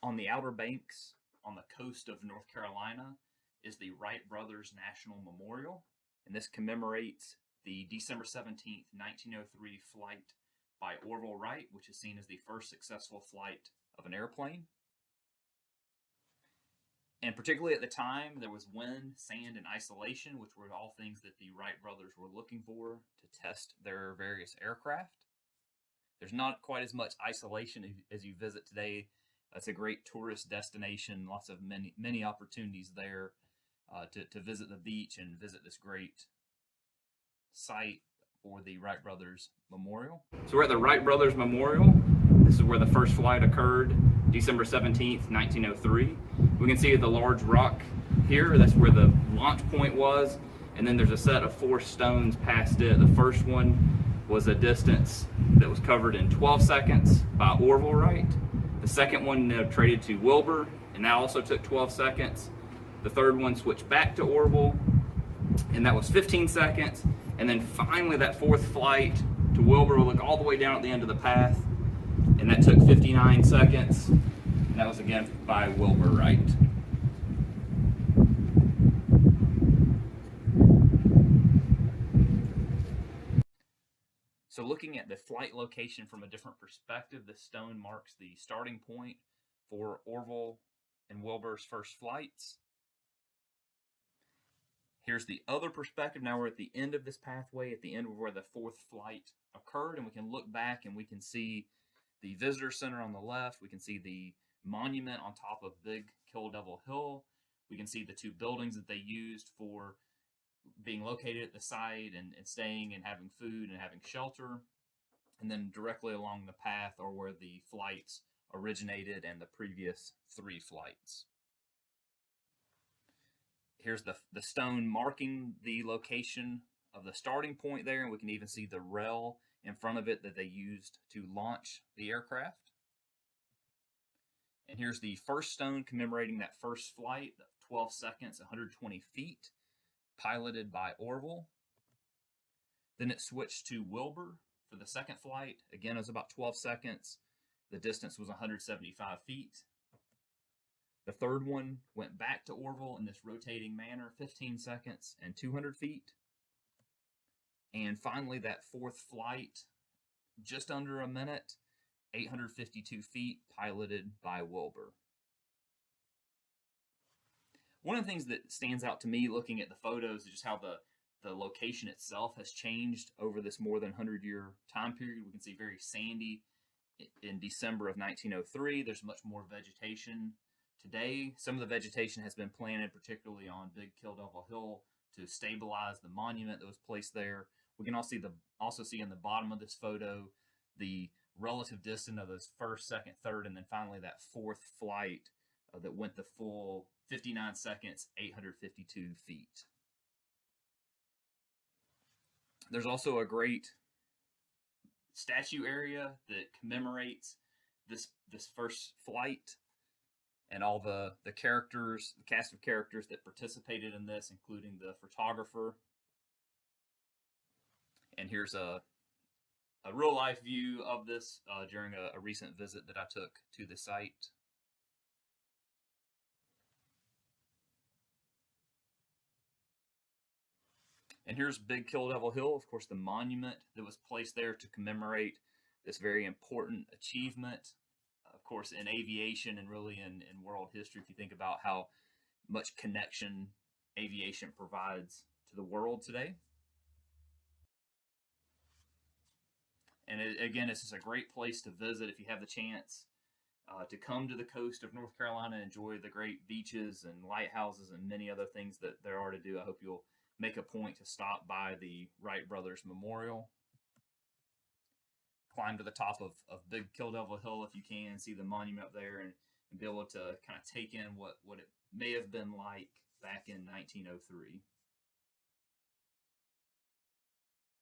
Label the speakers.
Speaker 1: On the Outer Banks, on the coast of North Carolina, is the Wright Brothers National Memorial, and this commemorates the December 17th, 1903 flight by Orville Wright, which is seen as the first successful flight of an airplane. And particularly at the time, there was wind, sand, and isolation, which were all things that the Wright brothers were looking for to test their various aircraft. There's not quite as much isolation as you visit today. It's a great tourist destination, lots of many opportunities there to visit the beach and visit this great site for the Wright Brothers Memorial. So we're at the Wright Brothers Memorial. This is where the first flight occurred, December 17th, 1903. We can see the large rock here. That's where the launch point was. And then there's a set of 4 stones past it. The first one was a distance that was covered in 12 seconds by Orville Wright. The second one traded to Wilbur, and that also took 12 seconds. The third one switched back to Orville, and that was 15 seconds. And then finally that fourth flight to Wilbur will look all the way down at the end of the path, and that took 59 seconds. And that was again by Wilbur Wright. So looking at the flight location from a different perspective, this stone marks the starting point for Orville and Wilbur's first flights. Here's the other perspective. Now we're at the end of this pathway, at the end of where the fourth flight occurred, and we can look back and we can see the visitor center on the left. We can see the monument on top of Big Kill Devil Hill. We can see the 2 buildings that they used for being located at the site and staying and having food and having shelter. And then directly along the path are where the flights originated and the previous 3 flights. Here's the stone marking the location of the starting point there, and we can even see the rail in front of it that they used to launch the aircraft. And here's the first stone commemorating that first flight, 12 seconds, 120 feet, piloted by Orville. Then it switched to Wilbur for the second flight. Again, it was about 12 seconds. The distance was 175 feet. The third one went back to Orville in this rotating manner, 15 seconds and 200 feet. And finally, that fourth flight, just under a minute, 852 feet, piloted by Wilbur. One of the things that stands out to me looking at the photos is just how the location itself has changed over this more than 100-year time period. We can see very sandy in December of 1903. There's much more vegetation today. Some of the vegetation has been planted, particularly on Big Kill Devil Hill, to stabilize the monument that was placed there. We can also see in the bottom of this photo the relative distance of those first, second, third, and then finally that fourth flight that went the full 59 seconds, 852 feet. There's also a great statue area that commemorates this first flight and all the characters, the cast of characters that participated in this, including the photographer. And here's a real life view of this during a recent visit that I took to the site. And here's Big Kill Devil Hill, of course, the monument that was placed there to commemorate this very important achievement. Of course, in aviation and really in world history, if you think about how much connection aviation provides to the world today. And again, it's just a great place to visit if you have the chance to come to the coast of North Carolina, enjoy the great beaches and lighthouses and many other things that there are to do. I hope you'll make a point to stop by the Wright Brothers Memorial. Climb to the top of Big Kill Devil Hill if you can, see the monument up there, and be able to kind of take in what it may have been like back in 1903.